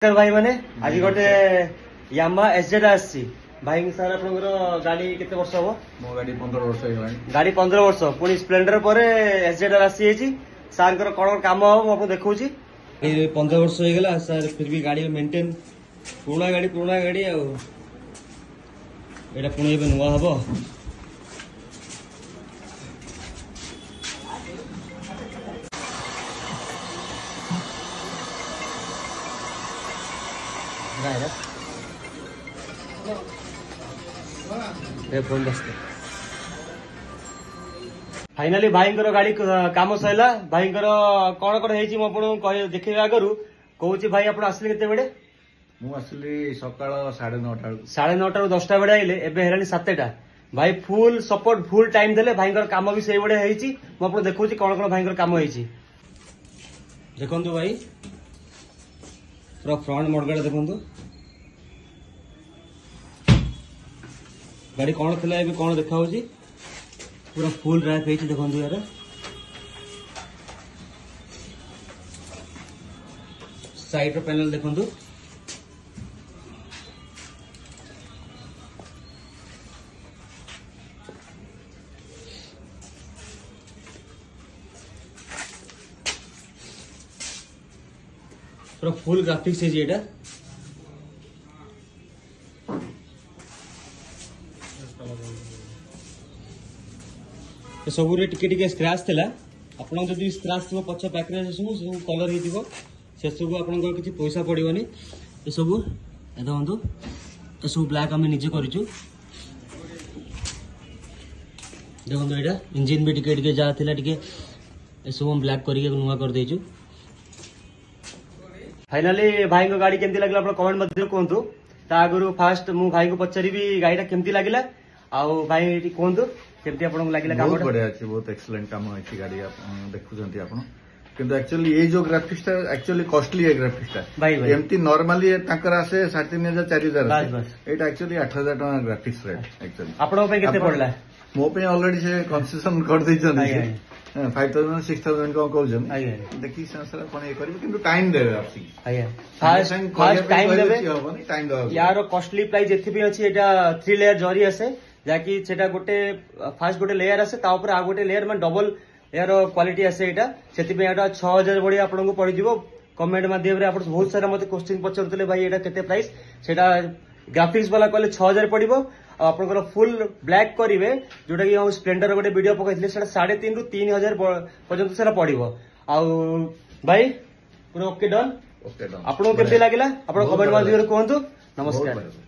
भाई मैंने आज गोटे यामा एसजेड आसी भाई सर आप गाड़ी केते वर्ष हम मो गाड़ी 15 वर्ष हो गाड़ी 15 वर्ष पुणी स्प्लेंडर पर एसजेड आसी सर कौन काम हम आपको देखा 15 वर्ष हो गला सर फिर भी गाड़ी मेंटेन पुराना गाड़ी एटा पुणी नुआ हम फाइनाली भाई गाड़ी काम सरला भाई कौन कौन है देखे आगु कौच भाई आप आसले के मुझे सकाल 9:30 9:30 10टा बेड़े आइले एबे हेलानी 7टा भाई फुल सपोर्ट फुल टाइम देले भाई काम भी से बड़े मुझे देखा कौन कौन भाई काम होती देखु भाई पूरा फ्रंट मडगार्ड देखु गाड़ी कौन थी ए कौन देखा पूरा फुल रैप है देखो यार साइड रो पैनल देखो पूरा फुल ग्राफिक्स है ये सब टिके स्क्रैच थी आप स्क्रैच थी पछ पैके सब कलर हो सब आप पैसा पड़ोनी ये सब देखो ये सब ब्लैक आम निजे कर देखो यहाँ इंजिन भी टिके जहाँ थी ये सब ब्लैक करके नुआ कर देचु फाइनाली भाई को गाड़ी केमती लगे आप कमेंट मध्य कहतु आगु फास्ट मु भाई को पचारि गाड़ी केमती लगे आउ भाई कहतु केमती आपको लगे बहुत बढ़िया अच्छी बहुत एक्सीलेंट काम है गाड़ी देखुंत आप किंतु एक्चुअली ये जो ग्राफिक्स एक्चुअली कॉस्टली है ग्राफिक्स एमती नॉर्मली आसे 3,500 4,000 एटा एक्चुअली 8,000 टका ग्राफिक्स रेट एक्चुअली आपको केते पड़ला मो पे ऑलरेडी से कंसेशन कर दैछन 5,000 6,000 को कहउछन देखि संसार कोन ए करबे किंतु टाइम देबे आपसी फास्ट टाइम देबे टाइम देबे यार कॉस्टली प्राइस एथि भी अछि एटा 3 लेयर जरी आसे जाकि सेटा गोटे फास्ट गोटे लेयर आसे ता ऊपर आ गोटे लेयर में डबल यार क्वालिटी आसे एटा सेति पे एटा 6,000 बड़ी आपनको पड़ी जिवो कमेंट माध्यम रे आप बहुत सारा मते क्वेश्चन पचरतले भाई एटा केते प्राइस सेटा ग्राफिक्स वाला कहले 6,000 पड़िबो आपनकर फुल ब्लैक करिवे जोटा कि हम स्प्लेंडर गोटे वीडियो पकैथिले सेटा 3,500 रु 3,000 पर्यंत सेटा पड़िबो आ भाई पूरा ओके डन आपनको केते लागला आपण कमेंट माध्यम रे कहंतु नमस्कार।